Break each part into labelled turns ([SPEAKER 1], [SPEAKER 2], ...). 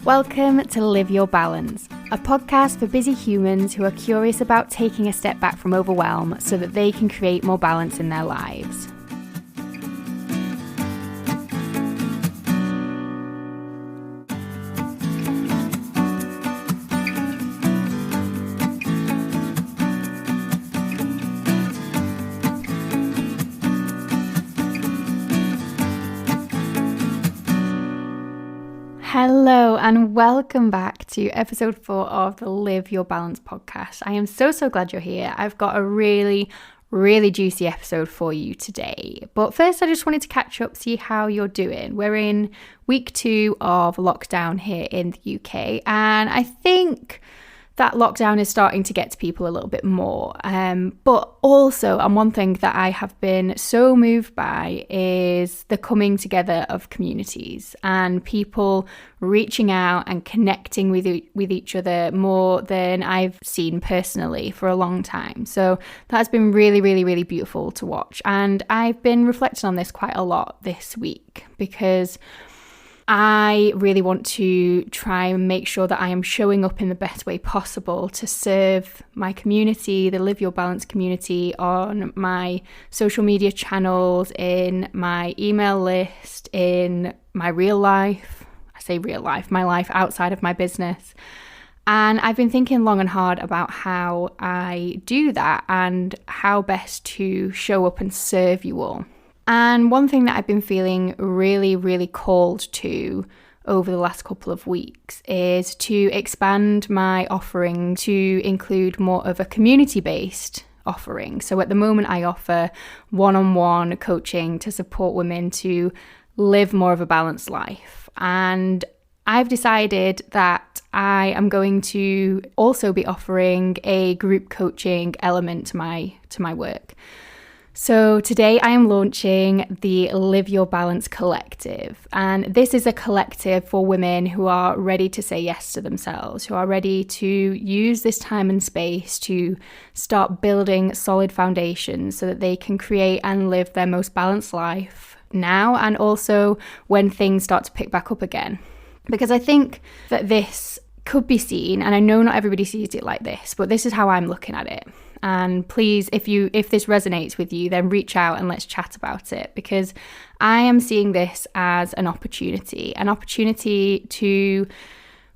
[SPEAKER 1] Welcome to Live Your Balance, a podcast for busy humans who are curious about taking a step back from overwhelm so that they can create more balance in their lives. Hello and welcome back to episode 4 of the Live Your Balance podcast. I am so glad you're here. I've got a really juicy episode for you today. But first, I just wanted to catch up, see how you're doing. We're in week 2 of lockdown here in the UK, and I think that lockdown is starting to get to people a little bit more. But also, and one thing that I have been so moved by is the coming together of communities and people reaching out and connecting with each other more than I've seen personally for a long time. So that's been really beautiful to watch. And I've been reflecting on this quite a lot this week because I really want to try and make sure that I am showing up in the best way possible to serve my community, the Live Your Balance community, on my social media channels, in my email list, in my real life. I say real life, my life outside of my business. And I've been thinking long and hard about how I do that and how best to show up and serve you all. And one thing that I've been feeling really called to over the last couple of weeks is to expand my offering to include more of a community-based offering. So at the moment, I offer one-on-one coaching to support women to live more of a balanced life. And I've decided that I am going to also be offering a group coaching element to my work. So today I am launching the Live Your Balance Collective, and this is a collective for women who are ready to say yes to themselves, who are ready to use this time and space to start building solid foundations so that they can create and live their most balanced life now and also when things start to pick back up again. Because I think that this could be seen, and I know not everybody sees it like this, but this is how I'm looking at it. And please, if this resonates with you, then reach out and let's chat about it, because I am seeing this as an opportunity to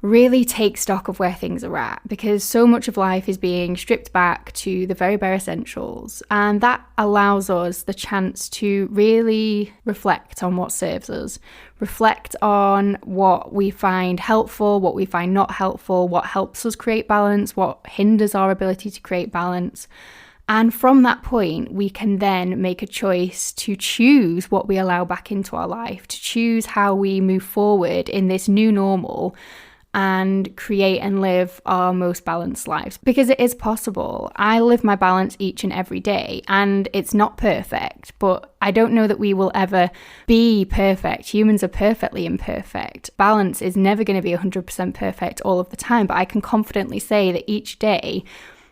[SPEAKER 1] really take stock of where things are at, because so much of life is being stripped back to the very bare essentials, and that allows us the chance to really reflect on what serves us, reflect on what we find helpful, what we find not helpful, what helps us create balance, what hinders our ability to create balance. And from that point, we can then make a choice to choose what we allow back into our life, to choose how we move forward in this new normal and create and live our most balanced lives, because it is possible. I live my balance each and every day, and it's not perfect, but I don't know that we will ever be perfect. Humans are perfectly imperfect. Balance is never going to be 100% perfect all of the time, but I can confidently say that each day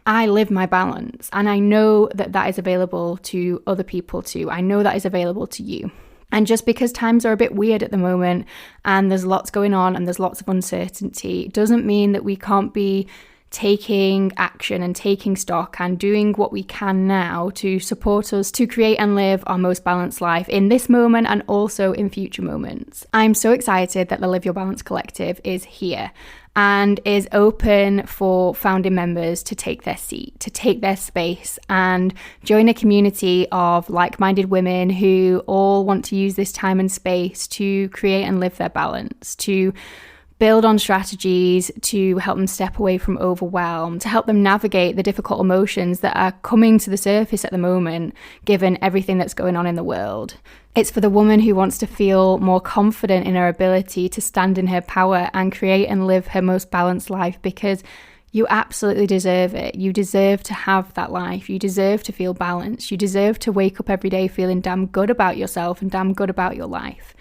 [SPEAKER 1] I live my balance, and I know that that is available to other people too. I know that is available to you. And just because times are a bit weird at the moment and there's lots going on and there's lots of uncertainty, doesn't mean that we can't be taking action and taking stock and doing what we can now to support us to create and live our most balanced life in this moment and also in future moments. I'm so excited that the Live Your Balance Collective is here and is open for founding members to take their seat, to take their space and join a community of like-minded women who all want to use this time and space to create and live their balance, to build on strategies to help them step away from overwhelm, to help them navigate the difficult emotions that are coming to the surface at the moment, given everything that's going on in the world. It's for the woman who wants to feel more confident in her ability to stand in her power and create and live her most balanced life, because you absolutely deserve it. You deserve to have that life. You deserve to feel balanced. You deserve to wake up every day feeling damn good about yourself and damn good about your life.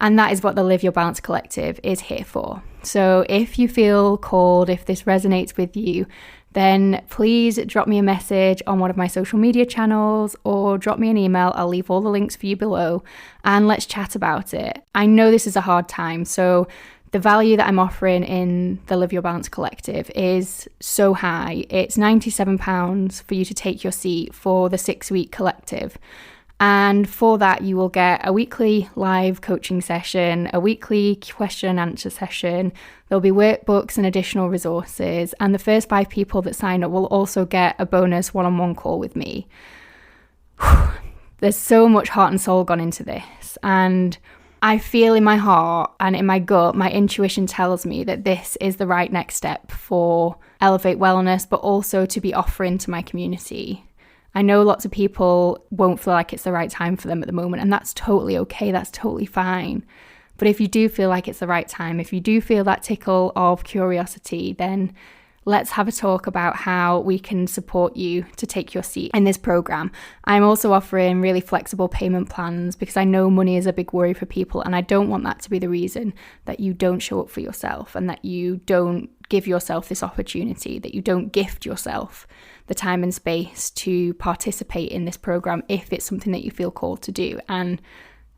[SPEAKER 1] And that is what the Live Your Balance Collective is here for. So if you feel called, if this resonates with you, then please drop me a message on one of my social media channels or drop me an email. I'll leave all the links for you below and let's chat about it. I know this is a hard time, so The value that I'm offering in the Live Your Balance Collective is so high. It's £97 for you to take your seat for the 6-week collective. And for that, you will get a weekly live coaching session, a weekly question and answer session. There'll be workbooks and additional resources. And the first 5 people that sign up will also get a bonus one-on-one call with me. There's so much heart and soul gone into this. And I feel in my heart and in my gut, my intuition tells me that this is the right next step for Elevate Wellness, but also to be offering to my community. I know lots of people won't feel like it's the right time for them at the moment, and that's totally okay. That's totally fine. But if you do feel like it's the right time, if you do feel that tickle of curiosity, then let's have a talk about how we can support you to take your seat in this program. I'm also offering really flexible payment plans because I know money is a big worry for people, and I don't want that to be the reason that you don't show up for yourself and that you don't give yourself this opportunity, that you don't gift yourself the time and space to participate in this program if it's something that you feel called to do. And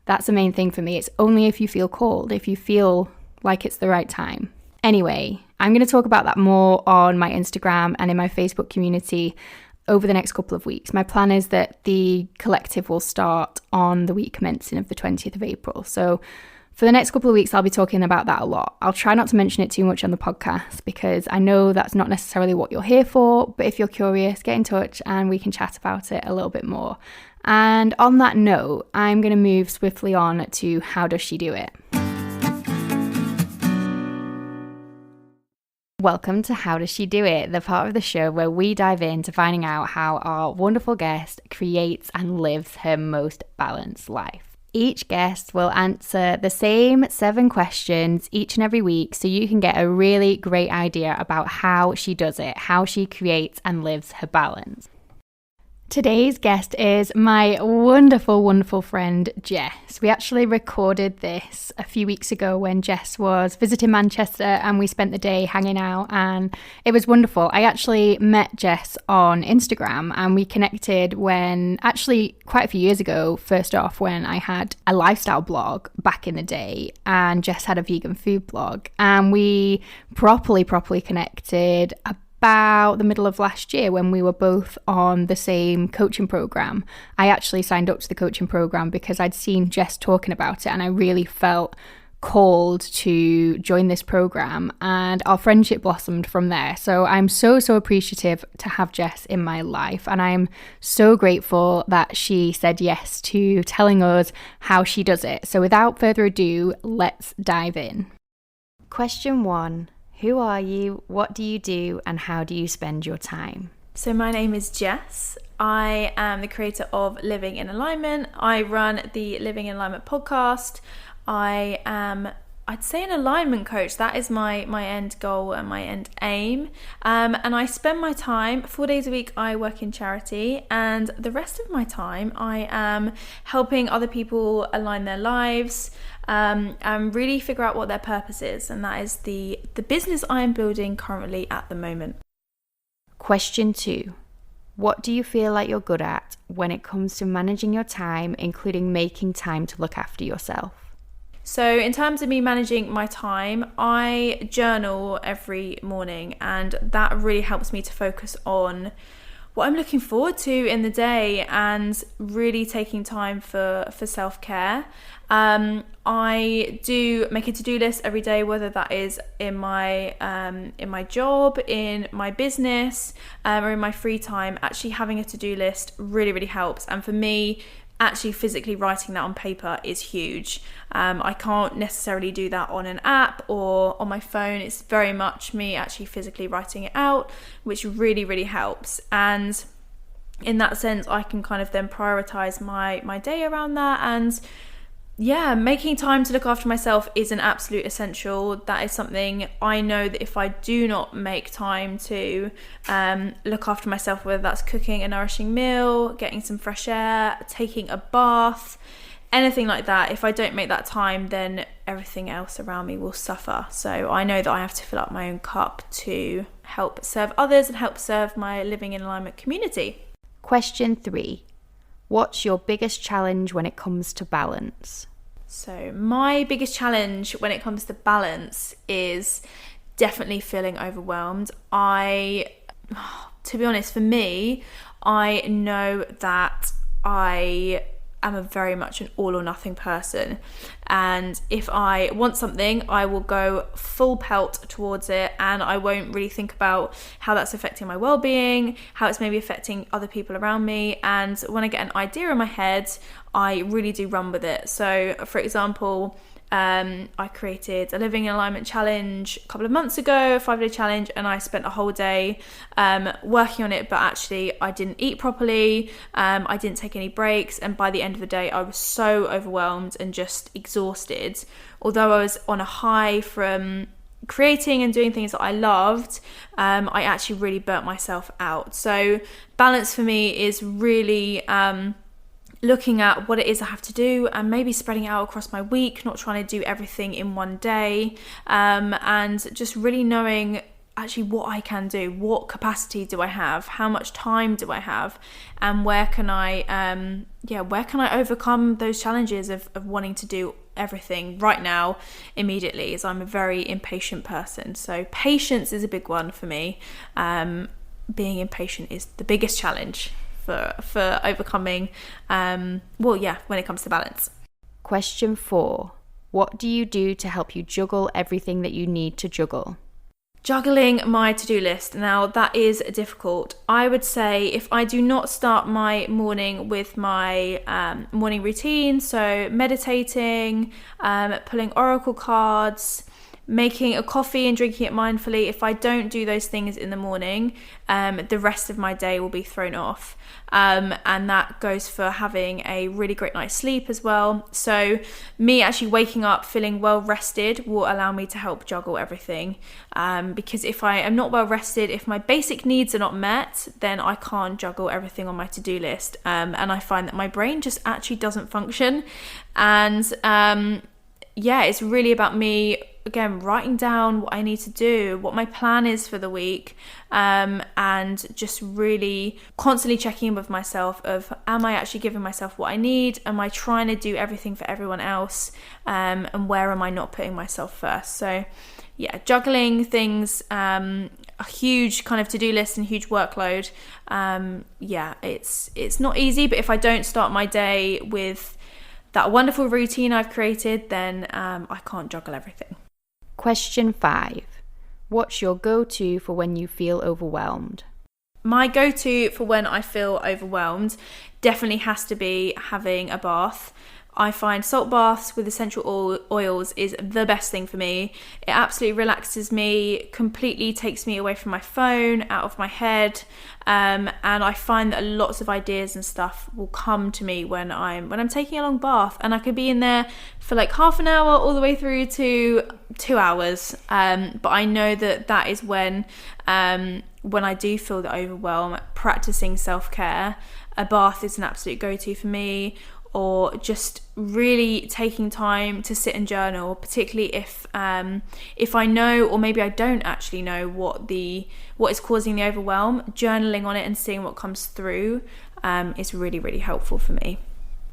[SPEAKER 1] that's the main thing for me. It's only if you feel called, if you feel like it's the right time. Anyway, I'm going to talk about that more on my Instagram and in my Facebook community over the next couple of weeks. My plan is that the collective will start on the week commencing of the 20th of April. So for the next couple of weeks, I'll be talking about that a lot. I'll try not to mention it too much on the podcast because I know that's not necessarily what you're here for. But if you're curious, get in touch and we can chat about it a little bit more. And on that note, I'm going to move swiftly on to how does she do it? Welcome to How Does She Do It, the part of the show where we dive into finding out how our wonderful guest creates and lives her most balanced life. Each guest will answer the same 7 questions each and every week so you can get a really great idea about how she does it, how she creates and lives her balance. Today's guest is my wonderful, wonderful friend, Jess. We actually recorded this a few weeks ago when Jess was visiting Manchester and we spent the day hanging out and it was wonderful. I actually met Jess on Instagram and we connected when, actually quite a few years ago, first off, when I had a lifestyle blog back in the day and Jess had a vegan food blog, and we properly connected about the middle of last year when we were both on the same coaching program. I actually signed up to the coaching program because I'd seen Jess talking about it and I really felt called to join this program, and our friendship blossomed from there. So I'm so appreciative to have Jess in my life, and I'm so grateful that she said yes to telling us how she does it. So without further ado, let's dive in. Question 1. Who are you, what do you do, and how do you spend your time?
[SPEAKER 2] So my name is Jess. I am the creator of Living in Alignment. I run the Living in Alignment podcast. I am, I'd say, an alignment coach. That is my end goal and my end aim. And I spend my time, 4 days a week, I work in charity. And the rest of my time, I am helping other people align their lives, and really figure out what their purpose is, and that is the business I am building currently at the moment.
[SPEAKER 1] Question 2. What do you feel like you're good at when it comes to managing your time, including making time to look after yourself?
[SPEAKER 2] So in terms of me managing my time, I journal every morning, and that really helps me to focus on what I'm looking forward to in the day and really taking time for self-care. I do make a to-do list every day, whether that is in my job, in my business, or in my free time. Actually having a to-do list really helps. And for me, actually physically writing that on paper is huge. I can't necessarily do that on an app or on my phone. It's very much me actually physically writing it out, which really helps. And in that sense, I can kind of then prioritize my day around that. And yeah, making time to look after myself is an absolute essential. That is something I know that if I do not make time to look after myself, whether that's cooking a nourishing meal, getting some fresh air, taking a bath, anything like that, if I don't make that time, then everything else around me will suffer. So I know that I have to fill up my own cup to help serve others and help serve my Living in Alignment community.
[SPEAKER 1] Question 3. What's your biggest challenge when it comes to balance?
[SPEAKER 2] So my biggest challenge when it comes to balance is definitely feeling overwhelmed. To be honest, for me, I know that I am very much an all or nothing person, and if I want something, I will go full pelt towards it, and I won't really think about how that's affecting my well-being, how it's maybe affecting other people around me. And when I get an idea in my head, I really do run with it. So for example, I created a living in alignment challenge a couple of months ago, a 5-day challenge, and I spent a whole day working on it, but actually I didn't eat properly, I didn't take any breaks, and by the end of the day I was so overwhelmed and just exhausted. Although I was on a high from creating and doing things that I loved, I actually really burnt myself out. So balance for me is really looking at what it is I have to do and maybe spreading it out across my week, not trying to do everything in one day, and just really knowing actually what I can do, what capacity do I have, how much time do I have, and where can I overcome those challenges of wanting to do everything right now immediately, as I'm a very impatient person. So patience is a big one for me. Being impatient is the biggest challenge for overcoming, when it comes to balance.
[SPEAKER 1] Question 4. What do you do to help you juggle everything that you need to juggle?
[SPEAKER 2] Juggling my to-do list. Now that is difficult. I would say if I do not start my morning with my morning routine, so meditating, pulling oracle cards, making a coffee and drinking it mindfully, if I don't do those things in the morning, the rest of my day will be thrown off. And that goes for having a really great night's sleep as well. So me actually waking up feeling well rested will allow me to help juggle everything. Because if I am not well rested, if my basic needs are not met, then I can't juggle everything on my to-do list. And I find that my brain just actually doesn't function. And it's really about me, again, writing down what I need to do, what my plan is for the week, and just really constantly checking in with myself of, am I actually giving myself what I need? Am I trying to do everything for everyone else? And where am I not putting myself first? So juggling things, a huge kind of to-do list and huge workload. It's not easy, but if I don't start my day with that wonderful routine I've created, then I can't juggle everything.
[SPEAKER 1] Question 5. What's your go-to for when you feel overwhelmed?
[SPEAKER 2] My go-to for when I feel overwhelmed definitely has to be having a bath. I find salt baths with essential oils is the best thing for me. It absolutely relaxes me, completely takes me away from my phone, out of my head, and I find that lots of ideas and stuff will come to me when I'm taking a long bath, and I could be in there for like half an hour all the way through to 2 hours. But I know that is when I do feel the overwhelm, practicing self-care. A bath is an absolute go-to for me. Or just really taking time to sit and journal, particularly if I know, or maybe I don't actually know what is causing the overwhelm. Journaling on it and seeing what comes through is really, really helpful for me.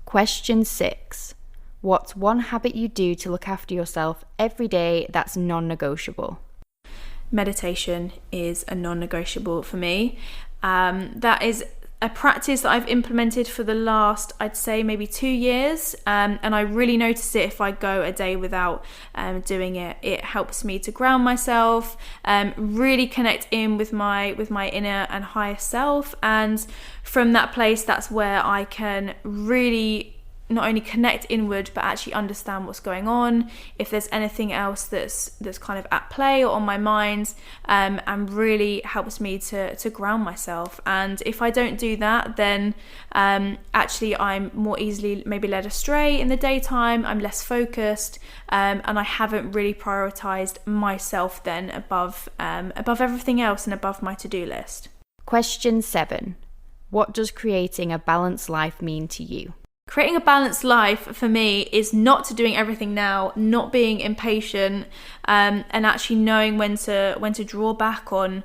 [SPEAKER 1] Question 6. What's one habit you do to look after yourself every day that's non-negotiable?
[SPEAKER 2] Meditation is a non-negotiable for me. That is a practice that I've implemented for the last, I'd say, maybe 2 years, and I really notice it if I go a day without doing it. It helps me to ground myself, really connect in with my inner and higher self, and from that place, that's where I can really not only connect inward but actually understand what's going on, if there's anything else that's kind of at play or on my mind, and really helps me to ground myself. And if I don't do that, then actually I'm more easily maybe led astray in the daytime. I'm less focused, and I haven't really prioritized myself then above everything else and above my to-do list.
[SPEAKER 1] Question 7. What does creating a balanced life mean to you?
[SPEAKER 2] Creating a balanced life for me is not to doing everything now, not being impatient, and actually knowing when to draw back on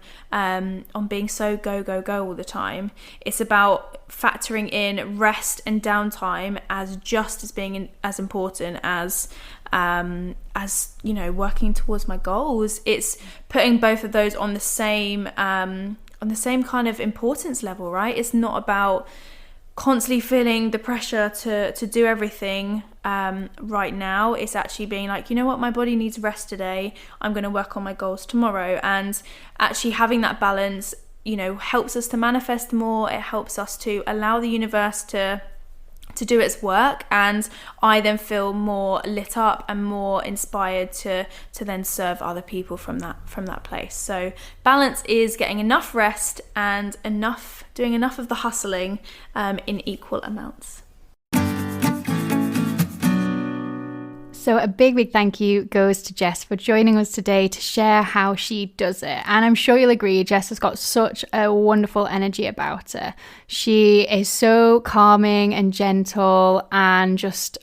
[SPEAKER 2] being so go all the time. It's about factoring in rest and downtime as just as being as important as working towards my goals. It's putting both of those on the same kind of importance level, right? It's not about constantly feeling the pressure to do everything right now. It's actually being like, you know what, my body needs rest today. I'm going to work on my goals tomorrow. And actually having that balance, helps us to manifest more. It helps us to allow the universe to do its work, and I then feel more lit up and more inspired to then serve other people from that place. So balance is getting enough rest and doing enough of the hustling in equal amounts.
[SPEAKER 1] So a big thank you goes to Jess for joining us today to share how she does it. And I'm sure you'll agree, Jess has got such a wonderful energy about her. She is so calming and gentle and just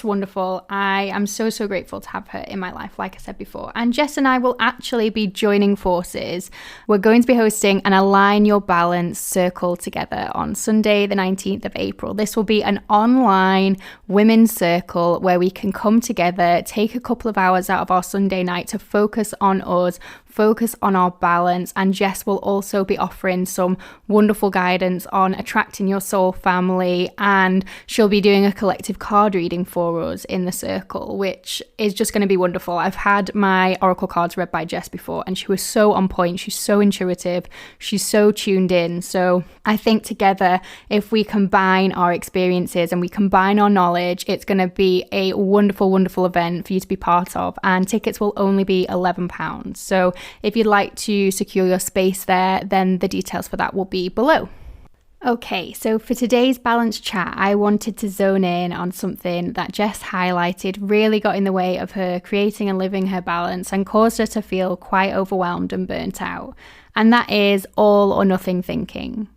[SPEAKER 1] wonderful. I am so grateful to have her in my life, like I said before. And Jess and I will actually be joining forces. We're going to be hosting an Align Your Balance circle together on Sunday, the 19th of April. This will be an online women's circle where we can come together, take a couple of hours out of our Sunday night to focus on us, focus on our balance. And Jess will also be offering some wonderful guidance on attracting your soul family, and she'll be doing a collective card reading for us in the circle, which is just going to be wonderful. I've had my oracle cards read by Jess before and she was so on point. She's so intuitive, she's so tuned in. So I think together, if we combine our experiences and we combine our knowledge, it's going to be a wonderful event for you to be part of, and tickets will only be £11. So if you'd like to secure your space there, then the details for that will be below. Okay, so for today's balance chat, I wanted to zone in on something that Jess highlighted really got in the way of her creating and living her balance and caused her to feel quite overwhelmed and burnt out. And that is all or nothing thinking.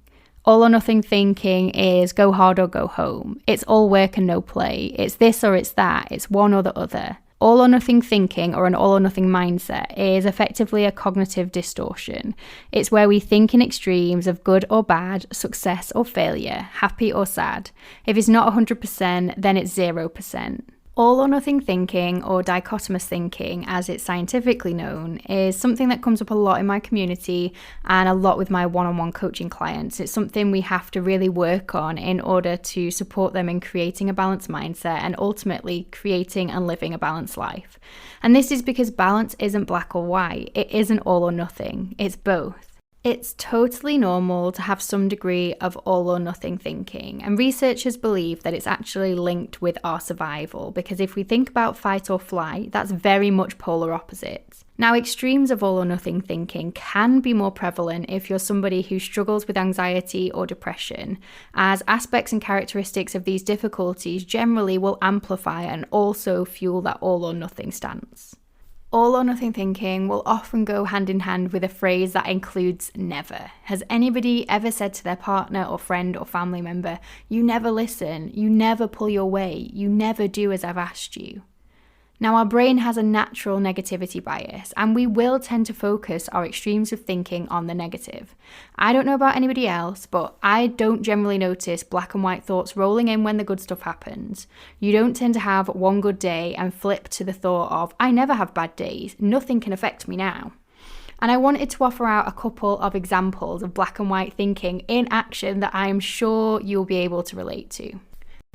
[SPEAKER 1] All or nothing thinking is go hard or go home. It's all work and no play. It's this or it's that. It's one or the other. All or nothing thinking, or an all or nothing mindset, is effectively a cognitive distortion. It's where we think in extremes of good or bad, success or failure, happy or sad. If it's not 100%, then it's 0%. All or nothing thinking, or dichotomous thinking as it's scientifically known, is something that comes up a lot in my community and a lot with my one-on-one coaching clients. It's something we have to really work on in order to support them in creating a balanced mindset and ultimately creating and living a balanced life. And this is because balance isn't black or white. It isn't all or nothing. It's both. It's totally normal to have some degree of all or nothing thinking, and researchers believe that it's actually linked with our survival, because if we think about fight or flight, that's very much polar opposites. Now, extremes of all or nothing thinking can be more prevalent if you're somebody who struggles with anxiety or depression, as aspects and characteristics of these difficulties generally will amplify and also fuel that all or nothing stance. All or nothing thinking will often go hand in hand with a phrase that includes never. Has anybody ever said to their partner or friend or family member, you never listen, you never pull your weight, you never do as I've asked you? Now, our brain has a natural negativity bias, and we will tend to focus our extremes of thinking on the negative. I don't know about anybody else, but I don't generally notice black and white thoughts rolling in when the good stuff happens. You don't tend to have one good day and flip to the thought of, I never have bad days, nothing can affect me now. And I wanted to offer out a couple of examples of black and white thinking in action that I am sure you'll be able to relate to.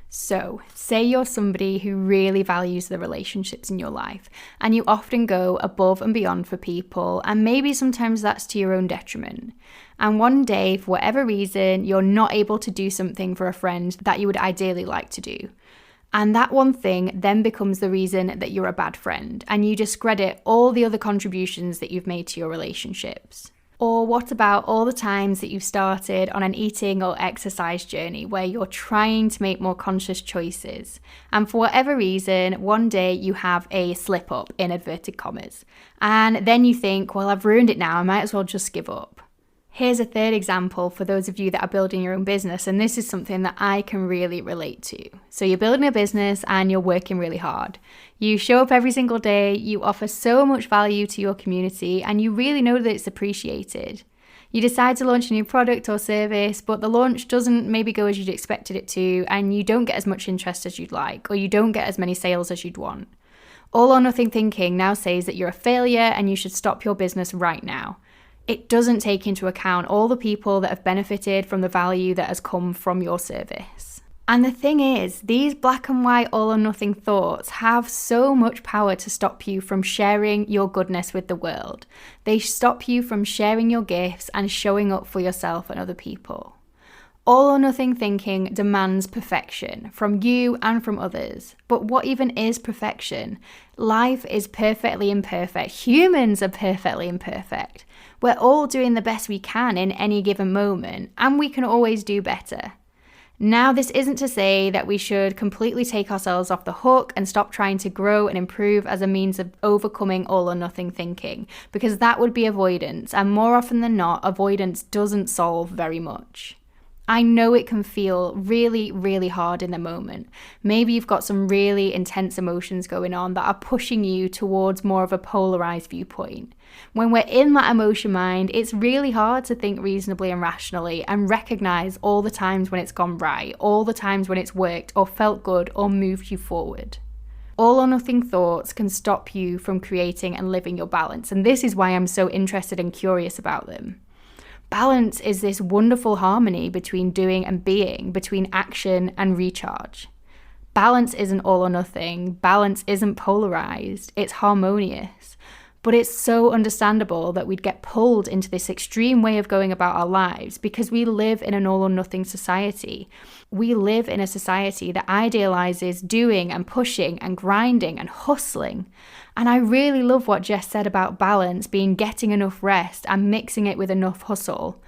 [SPEAKER 1] So, say you're somebody who really values the relationships in your life, and you often go above and beyond for people, and maybe sometimes that's to your own detriment. And one day, for whatever reason, you're not able to do something for a friend that you would ideally like to do. And that one thing then becomes the reason that you're a bad friend, and you discredit all the other contributions that you've made to your relationships. Or what about all the times that you've started on an eating or exercise journey where you're trying to make more conscious choices, and for whatever reason, one day you have a slip up in inverted commas, and then you think, well, I've ruined it now, I might as well just give up. Here's a third example for those of you that are building your own business, and this is something that I can really relate to. So you're building a business and you're working really hard. You show up every single day, you offer so much value to your community, and you really know that it's appreciated. You decide to launch a new product or service, but the launch doesn't maybe go as you'd expected it to, and you don't get as much interest as you'd like, or you don't get as many sales as you'd want. All or nothing thinking now says that you're a failure and you should stop your business right now. It doesn't take into account all the people that have benefited from the value that has come from your service. And the thing is, these black and white all or nothing thoughts have so much power to stop you from sharing your goodness with the world. They stop you from sharing your gifts and showing up for yourself and other people. All or nothing thinking demands perfection from you and from others. But what even is perfection? Life is perfectly imperfect. Humans are perfectly imperfect. We're all doing the best we can in any given moment, and we can always do better. Now, this isn't to say that we should completely take ourselves off the hook and stop trying to grow and improve as a means of overcoming all or nothing thinking, because that would be avoidance, and more often than not, avoidance doesn't solve very much. I know it can feel really, really hard in the moment. Maybe you've got some really intense emotions going on that are pushing you towards more of a polarized viewpoint. When we're in that emotion mind, it's really hard to think reasonably and rationally and recognize all the times when it's gone right, all the times when it's worked or felt good or moved you forward. All or nothing thoughts can stop you from creating and living your balance, and this is why I'm so interested and curious about them. Balance is this wonderful harmony between doing and being, between action and recharge. Balance isn't all or nothing. Balance isn't polarized. It's harmonious. But it's so understandable that we'd get pulled into this extreme way of going about our lives because we live in an all or nothing society. We live in a society that idealizes doing and pushing and grinding and hustling. And I really love what Jess said about balance being getting enough rest and mixing it with enough hustle.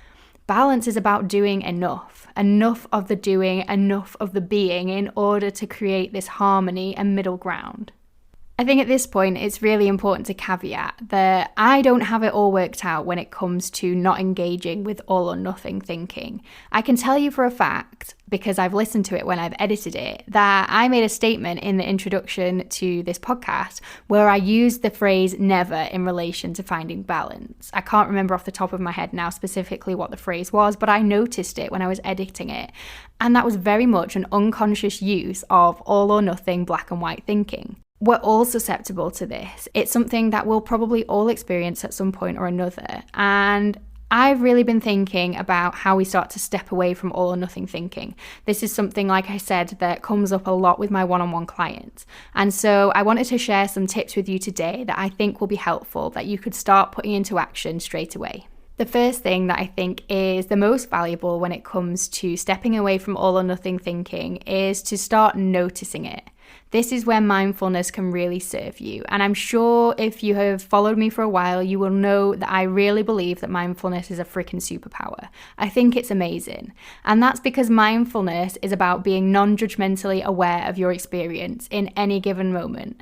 [SPEAKER 1] Balance is about doing enough of the doing, enough of the being in order to create this harmony and middle ground. I think at this point, it's really important to caveat that I don't have it all worked out when it comes to not engaging with all or nothing thinking. I can tell you for a fact, because I've listened to it when I've edited it, that I made a statement in the introduction to this podcast where I used the phrase never in relation to finding balance. I can't remember off the top of my head now specifically what the phrase was, but I noticed it when I was editing it. And that was very much an unconscious use of all or nothing black and white thinking. We're all susceptible to this. It's something that we'll probably all experience at some point or another. And I've really been thinking about how we start to step away from all or nothing thinking. This is something, like I said, that comes up a lot with my one-on-one clients. And so I wanted to share some tips with you today that I think will be helpful, that you could start putting into action straight away. The first thing that I think is the most valuable when it comes to stepping away from all or nothing thinking is to start noticing it. This is where mindfulness can really serve you. And I'm sure if you have followed me for a while, you will know that I really believe that mindfulness is a freaking superpower. I think it's amazing. And that's because mindfulness is about being non-judgmentally aware of your experience in any given moment.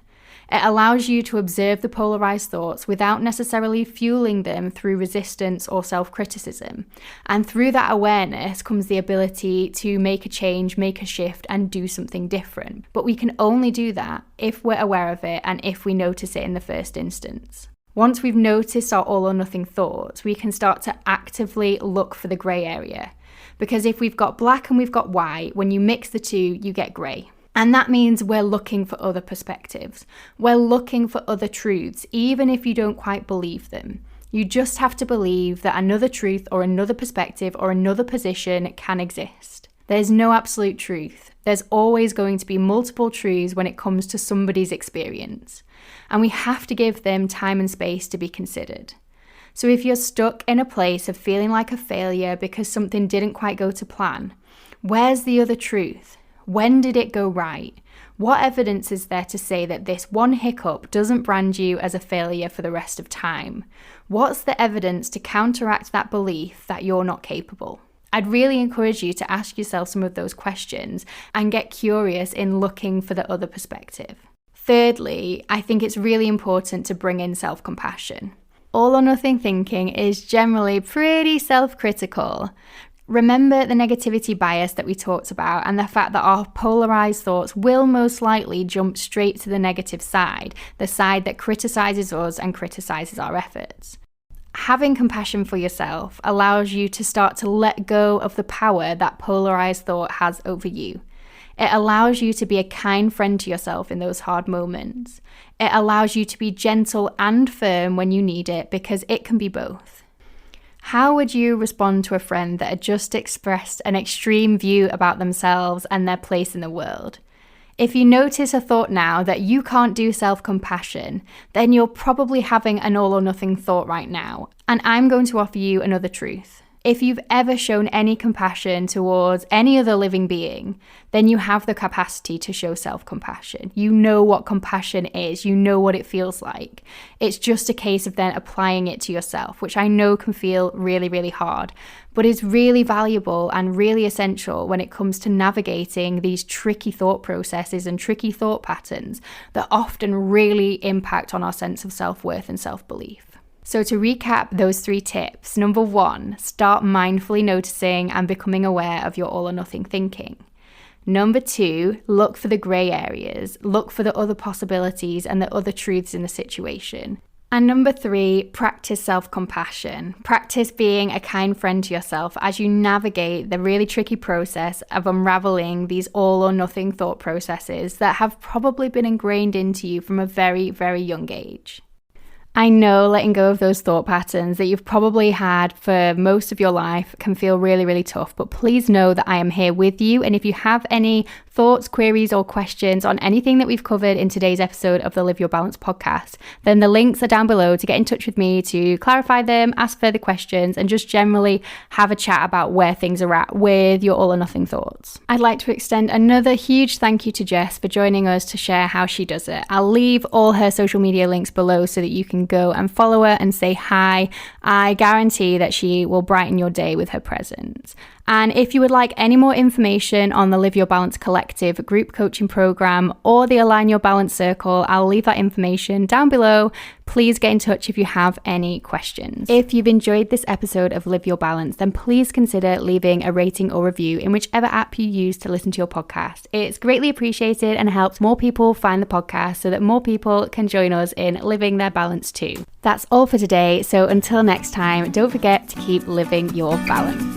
[SPEAKER 1] It allows you to observe the polarized thoughts without necessarily fueling them through resistance or self-criticism. And through that awareness comes the ability to make a change, make a shift, and do something different. But we can only do that if we're aware of it and if we notice it in the first instance. Once we've noticed our all or nothing thoughts, we can start to actively look for the grey area. Because if we've got black and we've got white, when you mix the two, you get grey. And that means we're looking for other perspectives. We're looking for other truths, even if you don't quite believe them. You just have to believe that another truth or another perspective or another position can exist. There's no absolute truth. There's always going to be multiple truths when it comes to somebody's experience. And we have to give them time and space to be considered. So if you're stuck in a place of feeling like a failure because something didn't quite go to plan, where's the other truth? When did it go right? What evidence is there to say that this one hiccup doesn't brand you as a failure for the rest of time? What's the evidence to counteract that belief that you're not capable? I'd really encourage you to ask yourself some of those questions and get curious in looking for the other perspective. Thirdly, I think it's really important to bring in self-compassion. all or nothing thinking is generally pretty self-critical. Remember the negativity bias that we talked about and the fact that our polarized thoughts will most likely jump straight to the negative side, the side that criticizes us and criticizes our efforts. Having compassion for yourself allows you to start to let go of the power that polarized thought has over you. It allows you to be a kind friend to yourself in those hard moments. It allows you to be gentle and firm when you need it, because it can be both. How would you respond to a friend that had just expressed an extreme view about themselves and their place in the world? If you notice a thought now that you can't do self-compassion, then you're probably having an all or nothing thought right now. And I'm going to offer you another truth. If you've ever shown any compassion towards any other living being, then you have the capacity to show self-compassion. You know what compassion is. You know what it feels like. It's just a case of then applying it to yourself, which I know can feel really, really hard, but is really valuable and really essential when it comes to navigating these tricky thought processes and tricky thought patterns that often really impact on our sense of self-worth and self-belief. So to recap those 3 tips, number 1, start mindfully noticing and becoming aware of your all or nothing thinking. Number 2, look for the grey areas, look for the other possibilities and the other truths in the situation. And number 3, practice self-compassion. Practice being a kind friend to yourself as you navigate the really tricky process of unraveling these all or nothing thought processes that have probably been ingrained into you from a very, very young age. I know letting go of those thought patterns that you've probably had for most of your life can feel really, really tough, but please know that I am here with you. And if you have any thoughts, queries, or questions on anything that we've covered in today's episode of the Live Your Balance podcast, then the links are down below to get in touch with me to clarify them, ask further questions, and just generally have a chat about where things are at with your all or nothing thoughts. I'd like to extend another huge thank you to Jess for joining us to share how she does it. I'll leave all her social media links below so that you can go and follow her and say hi. I guarantee that she will brighten your day with her presence. And if you would like any more information on the Live Your Balance Collective group coaching program or the Align Your Balance Circle, I'll leave that information down below. Please get in touch if you have any questions. If you've enjoyed this episode of Live Your Balance, then please consider leaving a rating or review in whichever app you use to listen to your podcast. It's greatly appreciated and helps more people find the podcast so that more people can join us in living their balance too. That's all for today. So until next time, don't forget to keep living your balance.